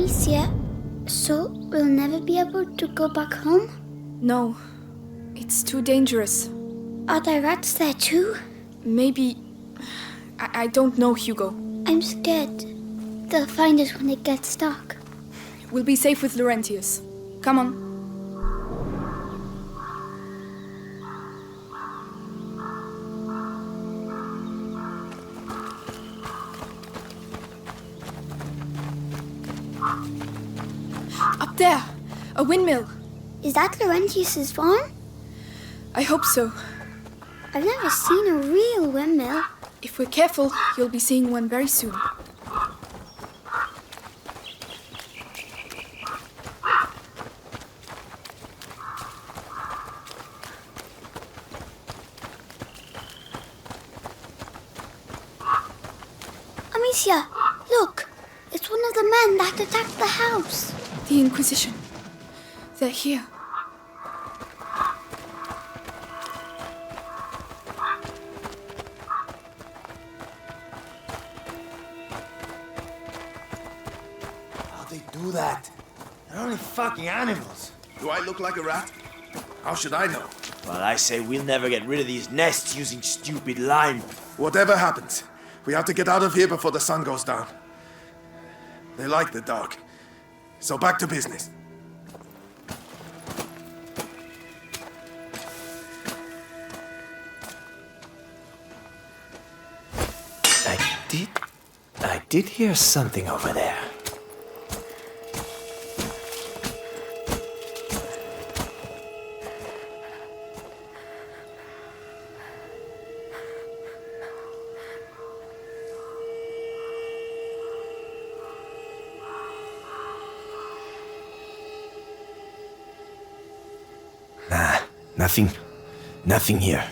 Amicia, so we'll never be able to go back home? No, it's too dangerous. Are there rats there too? Maybe... I don't know, Hugo. I'm scared. They'll find us when it gets dark. We'll be safe with Laurentius. Come on. Up there! A windmill! Is that Laurentius's farm? I hope so. I've never seen a real windmill. If we're careful, you'll be seeing one very soon. Amicia, look! It's one of the men that attacked the house. The Inquisition. They're here. How'd they do that? They're only fucking animals. Do I look like a rat? How should I know? Well, I say we'll never get rid of these nests using stupid lime. Whatever happens, we have to get out of here before the sun goes down. They like the dark. So back to business. I did hear something over there. Nah, nothing here.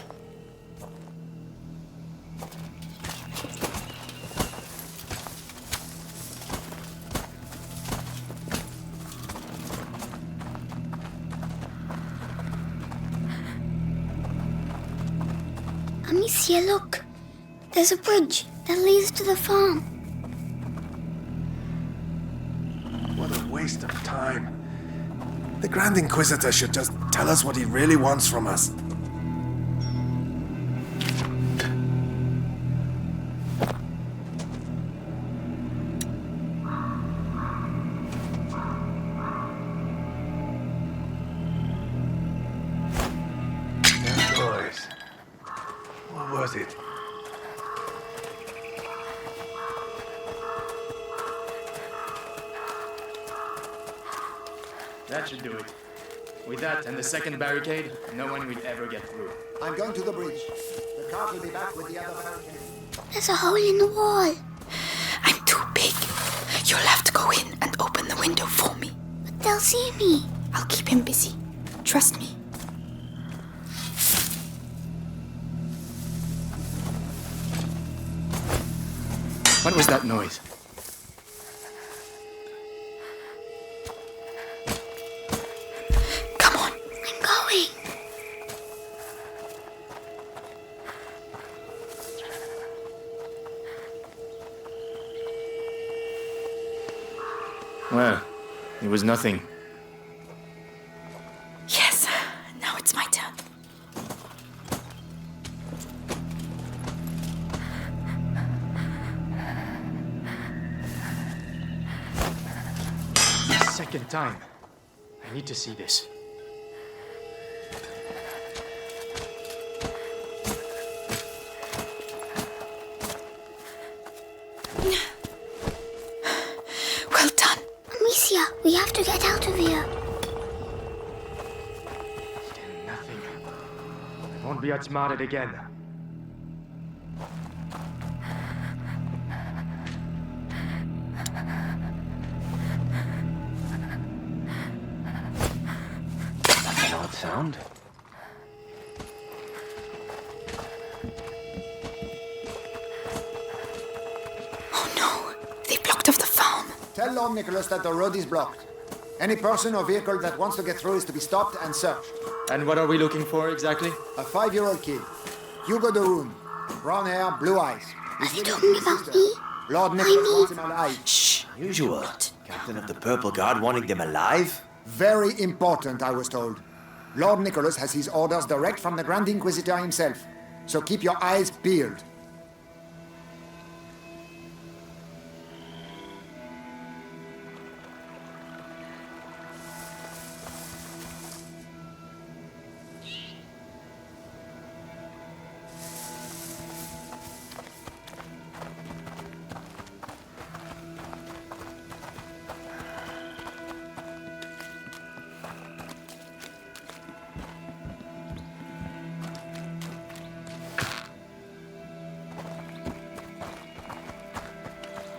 Amicia, look! There's a bridge that leads to the farm. What a waste of time. The Grand Inquisitor should just tell us what he really wants from us. That noise. What was it? That should do it. With that and the second barricade, no one will ever get through. I'm going to the bridge. The cart will be back with the other barricade. There's a hole in the wall. I'm too big. You'll have to go in and open the window for me. But they'll see me. I'll keep him busy. Trust me. What was that noise? Come on. I'm going. Well, it was nothing. Yes, now it's my turn. Second time. I need to see this. Well done. Amicia, we have to get out of here. Still nothing. I won't be outsmarted again. An odd sound. Oh no, they blocked off the farm. Tell Lord Nicholas that the road is blocked. Any person or vehicle that wants to get through is to be stopped and searched. And what are we looking for exactly? A 5-year-old kid. Hugo de Rune. Brown hair, blue eyes. Are you talking about me? Lord Nicholas wants him alive. Shh. Usual. Captain of the Purple Guard wanting them alive? Very important, I was told. Lord Nicholas has his orders direct from the Grand Inquisitor himself. So keep your eyes peeled.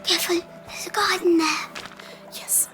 Careful, there's a garden there. Yes.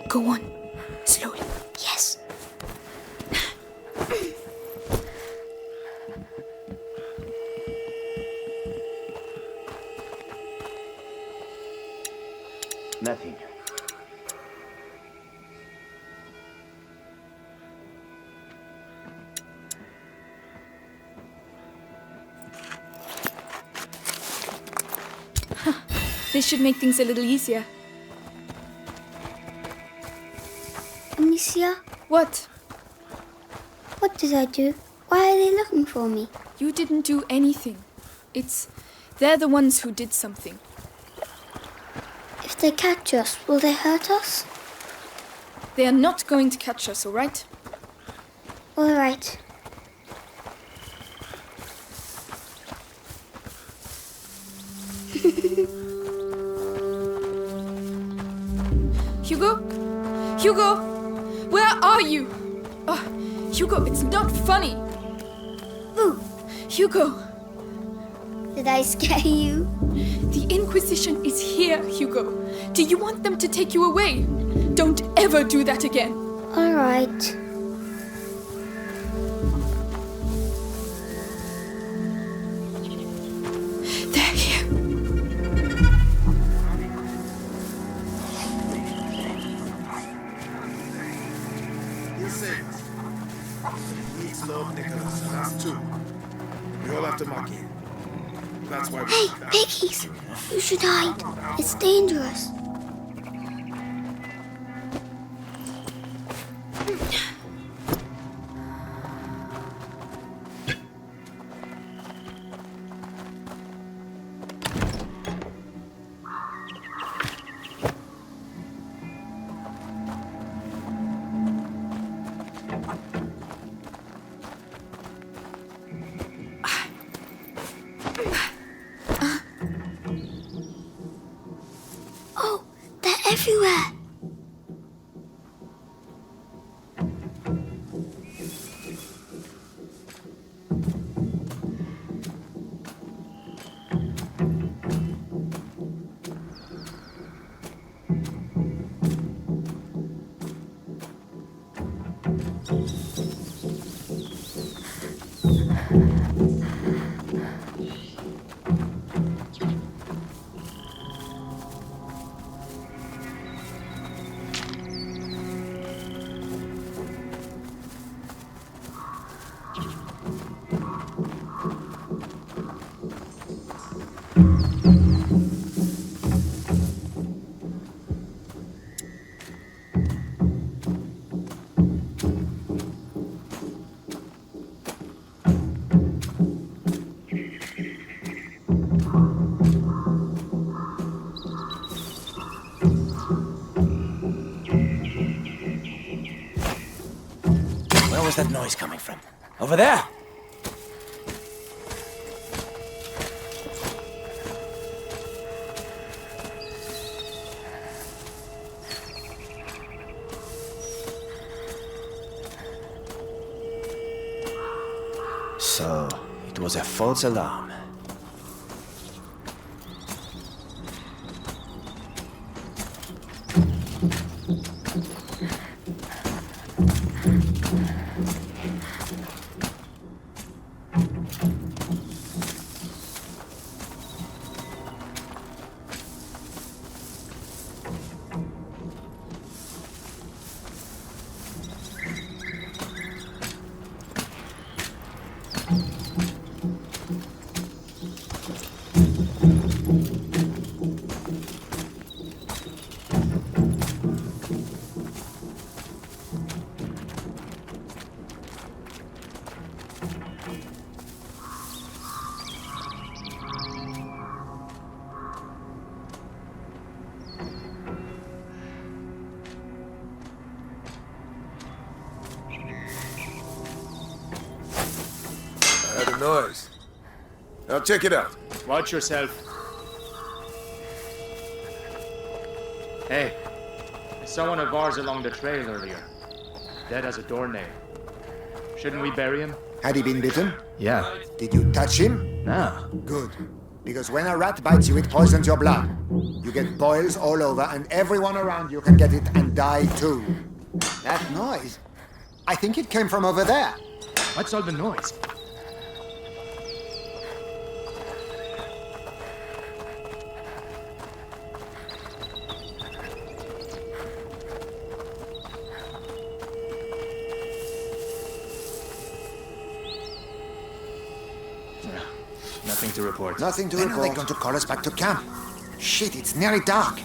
Go on. Slowly. Yes. Nothing. This should make things a little easier. Amicia, What? what did I do? Why are they looking for me? You didn't do anything. They're the ones who did something. If they catch us, will they hurt us? They are not going to catch us, all right? All right. Hugo? Hugo? Where are you? Oh, Hugo, it's not funny. Ooh, Hugo, did I scare you? the Inquisition is here, Hugo. Do you want them to take you away? Don't ever do that again. All right. They're here. You're safe. Needs Lord Nicholas, that's two. We all have to muck in. That's why we Hey, did that. piggies! You should hide. It's dangerous. Oh, they're everywhere. was that noise coming from? Over there? So, it was a false alarm. I heard a noise. Now check it out. Watch yourself. Hey, I saw one of ours along the trail earlier. Dead as a doornail. Shouldn't we bury him? Had he been bitten? Yeah. Did you touch him? No. Good. Because when a rat bites you, it poisons your blood. You get boils all over, and everyone around you can get it and die too. That noise, I think it came from over there. What's all the noise? Nothing to report. Nothing to report. When are they going to call us back to camp? Shit, it's nearly dark.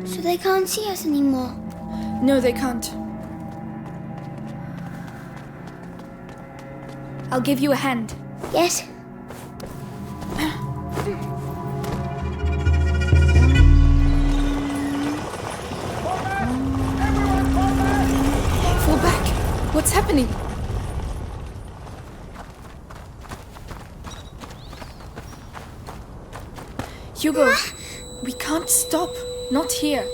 So they can't see us anymore. No, they can't. I'll give you a hand. Yes? Fall back. What's happening? Hugo, we can't stop. Not here.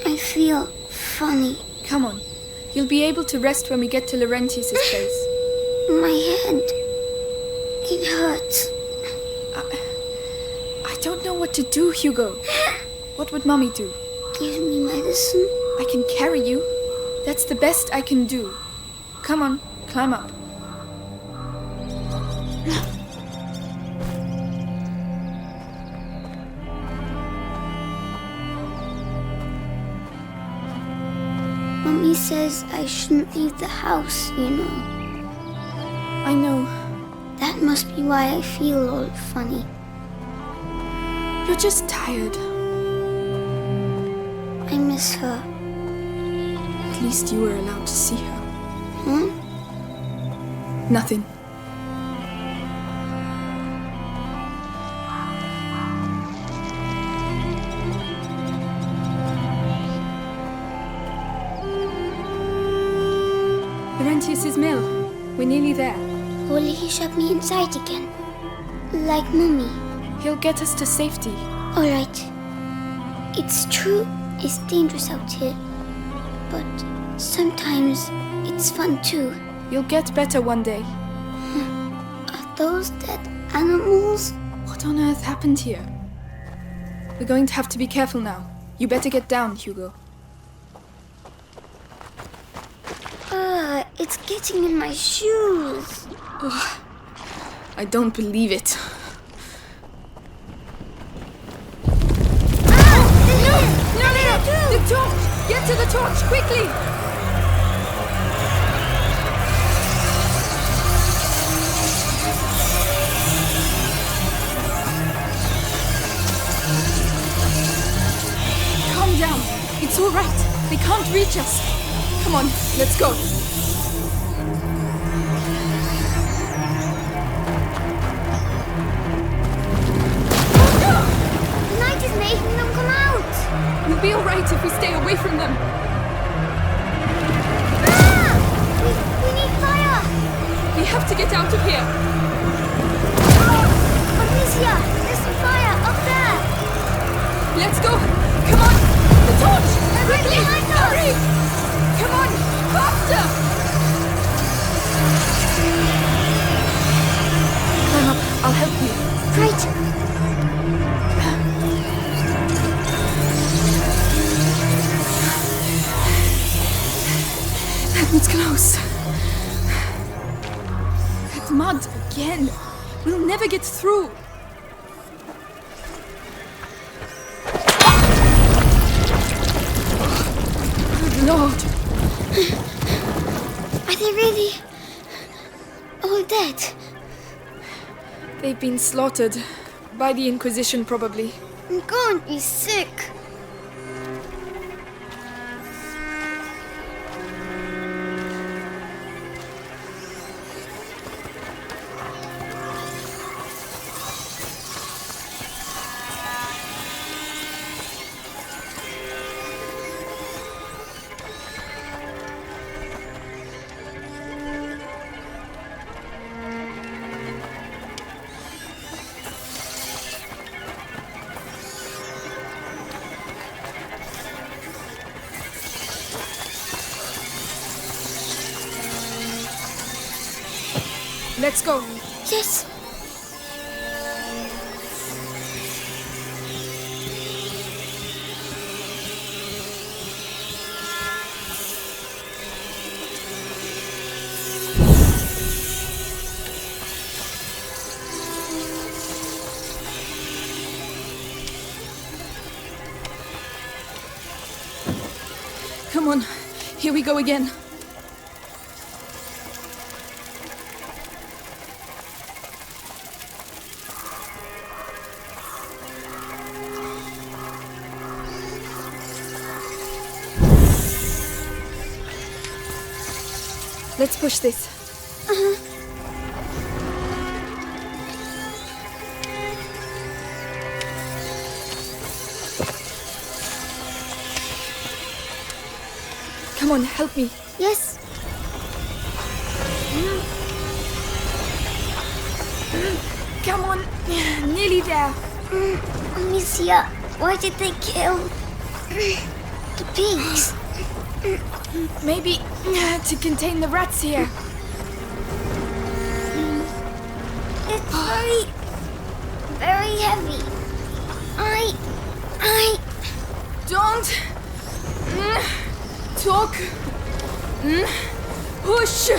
I feel funny. Come on. You'll be able to rest when we get to Laurentius' place. My head. It hurts. I don't know what to do, Hugo. What would Mommy do? Give me medicine. I can carry you. That's the best I can do. Come on, climb up. Mommy says I shouldn't leave the house, you know. I know. That must be why I feel all funny. You're just tired. I miss her. At least you were allowed to see her. Nothing. Laurentius's mill. We're nearly there. Will he shove me inside again? Like Mummy? He'll get us to safety. Alright. It's true, it's dangerous out here. But sometimes it's fun too. You'll get better one day. Are those dead animals? What on earth happened here? We're going to have to be careful now. You better get down, Hugo. It's getting in my shoes. I don't believe it. The torch! Get to the torch, quickly! Calm down. It's all right. They can't reach us. Come on, let's go. The night is making them come out. We'll be all right if we stay away from them. We need fire. We have to get out of here. Amicia, there's some fire up there. Let's go. Come on. The torch. Quickly. behind us. Hurry. Come on. Faster. Climb up. I'll help you. Right. That one's close. That mud again. We'll never get through. Good Lord. Are they really all dead? They've been slaughtered. By the Inquisition, probably. I'm going to be sick. Let's go. Yes. Come on. Here we go again. Let's push this. Come on, help me. Yes. Come on, nearly there. Amicia, why did they kill the pigs? Maybe to contain the rats here. It's very, very heavy. Don't talk. Push.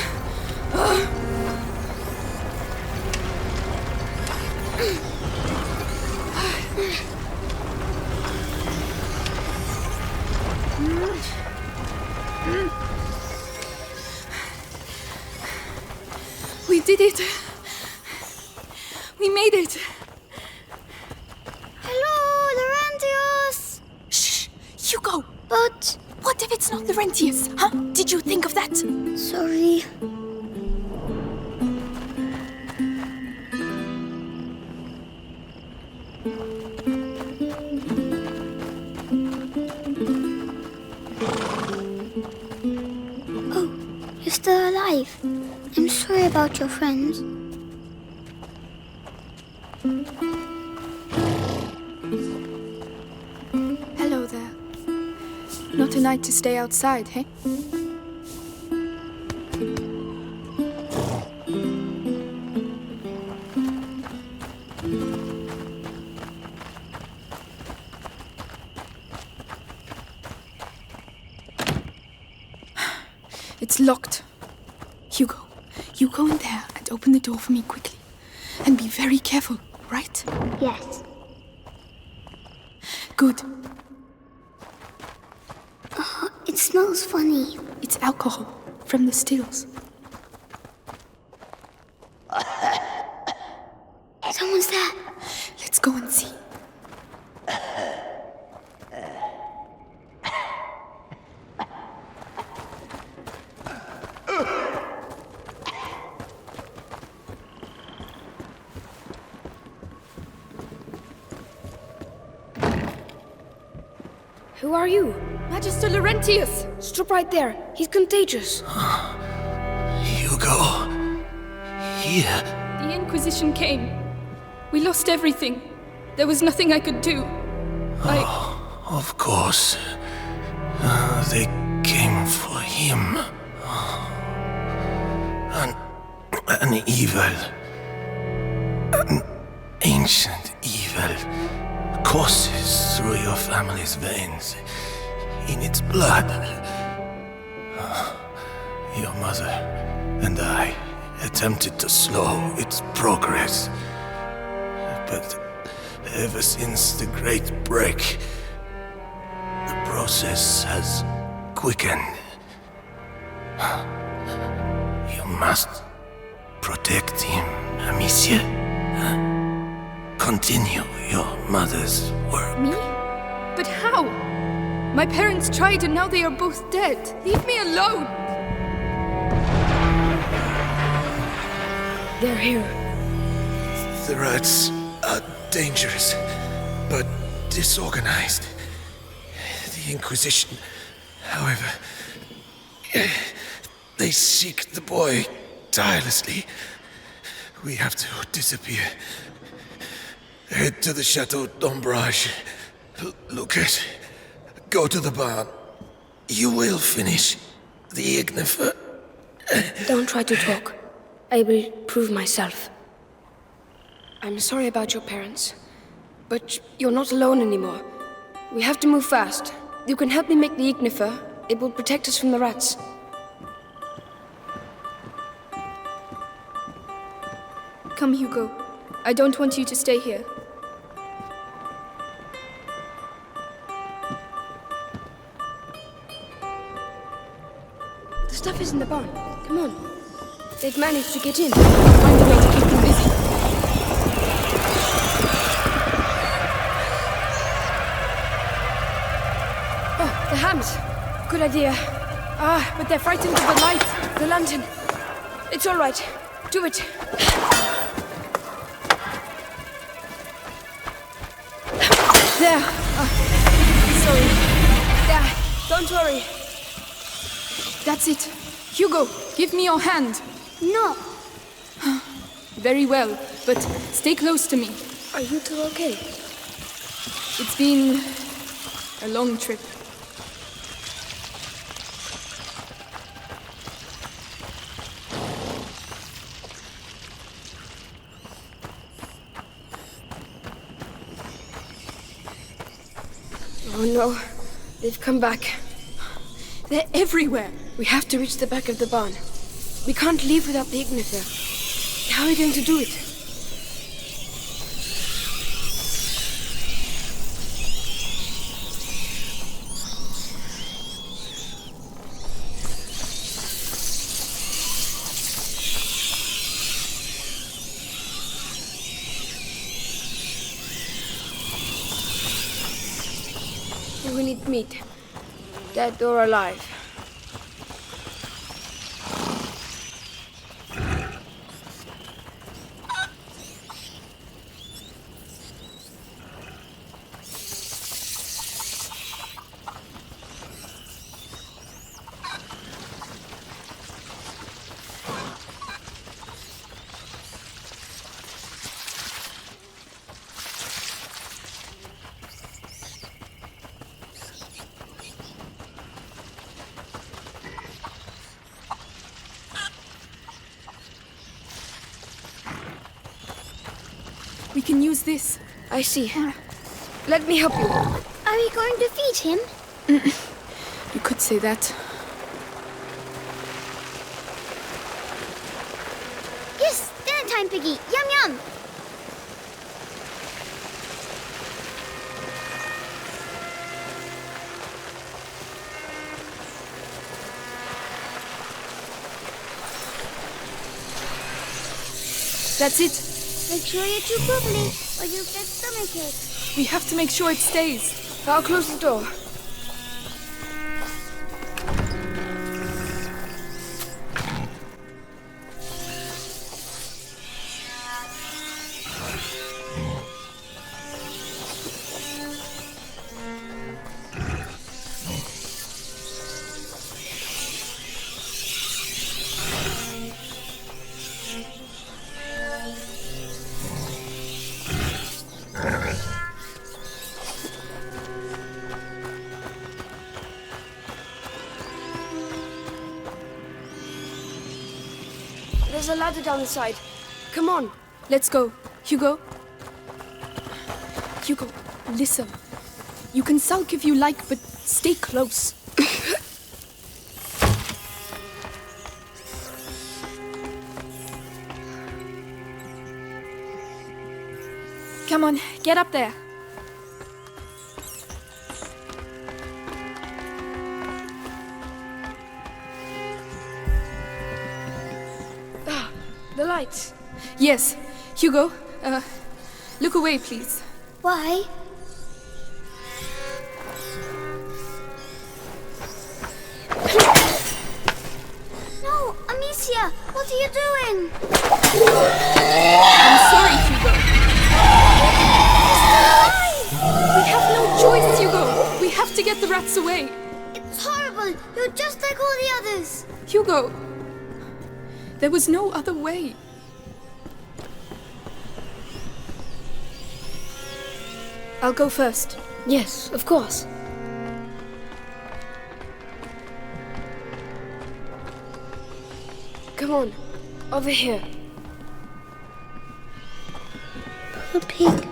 We did it. We made it. Hello. Hugo! But... What if it's not Laurentius, huh? Did you think of that? Sorry. Oh, you're still alive. I'm sorry about your friends. Hello there. Not a night to stay outside, hey? It's locked. Hugo, you go in there and open the door for me quickly. And be very careful, right? Yes. Good. It smells funny. It's alcohol from the stills. Someone's there. Let's go and see. Who are you? Magister Laurentius! Stop right there. He's contagious. Hugo. Here. The Inquisition came. We lost everything. There was nothing I could do. Of course. They came for him. An evil. An ancient evil courses through your family's veins. In its blood. Your mother and I attempted to slow its progress. But ever since the Great Break, the process has quickened. You must protect him, Amicia. Continue your mother's work. Me? But how? My parents tried and now they are both dead. Leave me alone! They're here. The rats are dangerous, but disorganized. The Inquisition, however, they seek the boy tirelessly. We have to disappear. Head to the Chateau d'Ombrage. Lucas, go to the barn. You will finish the ignifer. Don't try to talk. I will prove myself. I'm sorry about your parents, but you're not alone anymore. We have to move fast. You can help me make the ignifer. It will protect us from the rats. Come, Hugo. I don't want you to stay here. The stuff is in the barn. Come on. They've managed to get in. I'll find a way to keep them busy. Oh, the hams. Good idea. But they're frightened of the light. The lantern. It's all right. Do it. There. Sorry. There. Don't worry. That's it. Hugo, give me your hand. No. Very well, but stay close to me. Are you two okay? It's been a long trip. Oh no. They've come back. They're everywhere. We have to reach the back of the barn. We can't leave without the ignifer. How are we going to do it? We need meat. Dead or alive. We can use this. I see. Let me help you. Are we going to feed him? You could say that. Yes, dinner time, Piggy. Yum yum. That's it. Make sure you chew properly, or you'll get stomachache. We have to make sure it stays. I'll close the door. There's a ladder down the side. Come on. Let's go. Hugo. Hugo, listen. You can sulk if you like, but stay close. Come on, get up there. The lights. Yes. Hugo, look away, please. Why? No, Amicia, what are you doing? I'm sorry, Hugo. We have no choice, Hugo. We have to get the rats away. It's horrible. You're just like all the others. Hugo, there was no other way. I'll go first. Yes, of course. Come on, over here. Poor pig.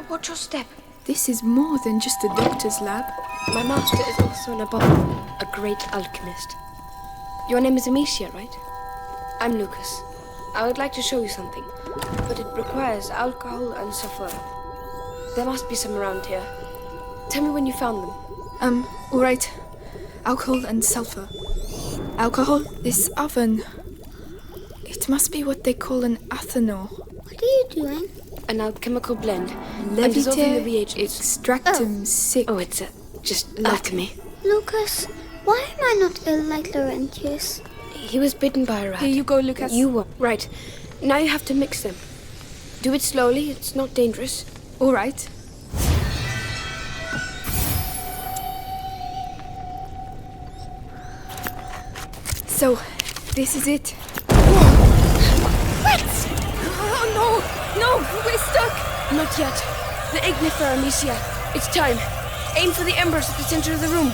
Watch your step. This is more than just a doctor's lab. My master is also an Asobo, a great alchemist. Your name is Amicia, right? I'm Lucas. I would like to show you something, but it requires alcohol and sulfur. There must be some around here. Tell me when you found them. All right. Alcohol and sulfur. Alcohol, this oven. It must be what they call an ethanol. What are you doing? An alchemical blend. I'm dissolving the reagents. Extractum sic. Oh, it's just alchemy. Lucas, why am I not ill like Laurentius? He was bitten by a rat. Here you go, Lucas. You were. Right. Now you have to mix them. Do it slowly, it's not dangerous. All right. So, this is it. Rats! Oh, no! No! We're stuck! Not yet. The ignifer, Amicia. It's time. Aim for the embers at the center of the room.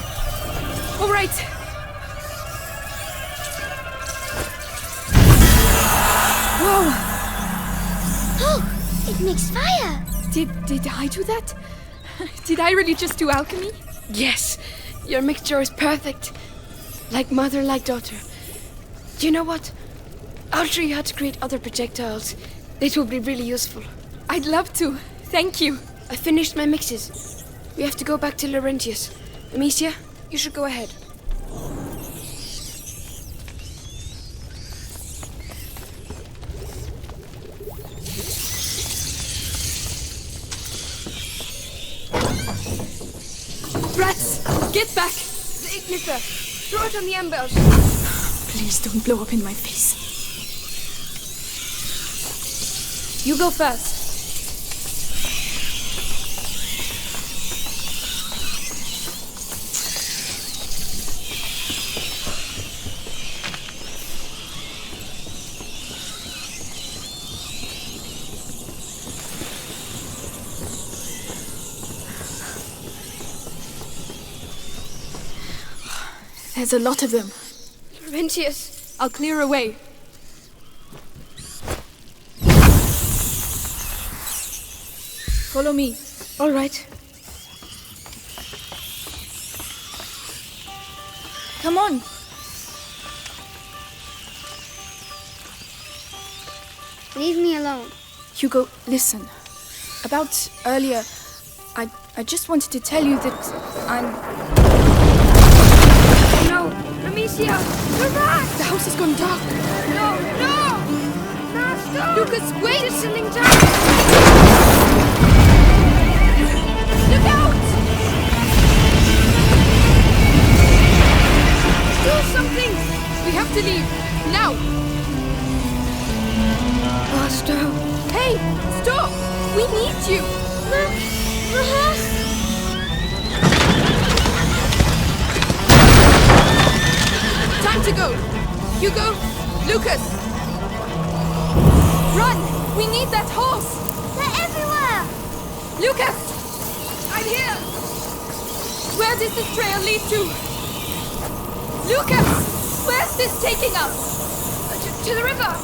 All right. Whoa! Oh, it makes fire! Did I do that? Did I really just do alchemy? Yes. Your mixture is perfect. Like mother, like daughter. Do you know what? I'll show you how to create other projectiles. It will be really useful. I'd love to. Thank you. I finished my mixes. We have to go back to Laurentius. Amicia, you should go ahead. Mister, throw it on the embers. Please don't blow up in my face. You go first. There's a lot of them. Laurentius. I'll clear a way. Follow me. All right. Come on. Leave me alone. Hugo, listen. About earlier, I just wanted to tell you that I'm... No, Amicia, the rat! The house has gone dark. No, no! Master! Lucas, wait! Listening down! Look out! Do something! We have to leave. Now! Master! Hey! Stop! We need you! Time to go! Hugo! Lucas! Run! We need that horse! They're everywhere! Lucas! I'm here! Where does this trail lead to? Lucas! Where's this taking us? To the river!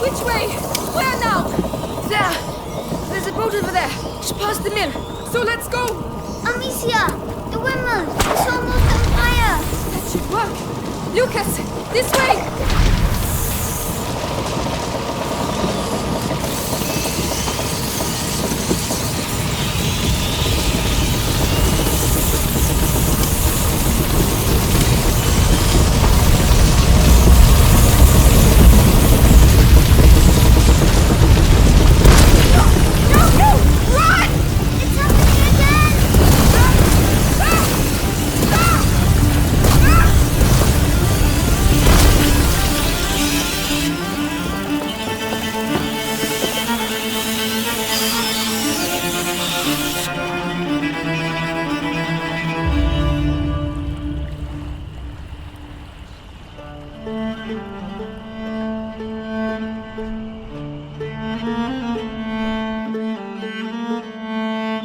Which way? Where now? There! There's a boat over there. Just past the mill. So let's go! Amicia! The windmill! It's almost on fire! That should work. Lucas, this way!